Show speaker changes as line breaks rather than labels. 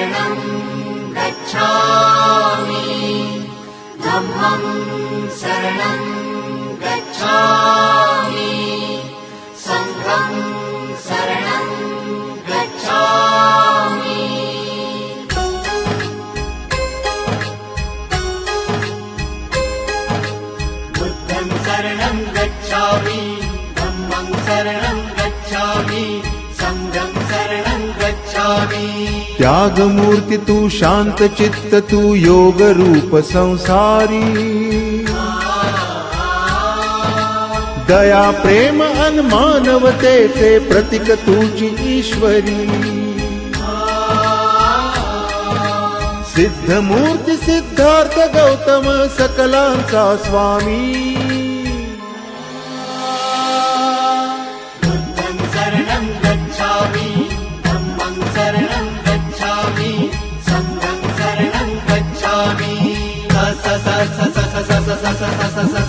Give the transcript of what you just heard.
शरणं गच्छामि धम्मं शरणं गच्छामि संघं शरणं गच्छामि बुद्धं शरणं गच्छामि धम्मं शरणं गच्छामि संघं शरणं गच्छामि
त्यागमूर्ती तू शांत चित्त तू योग रूप संसारी दया प्रेम अन मानवतेचे प्रतीक तुझी ईश्वरी सिद्धमूर्ती सिद्धार्थ गौतम सकलांचा स्वामी
बुद्धं शरणं गच्छामि धम्मं शरणं गच्छामि संघं शरणं गच्छामि स स स स स स स स स स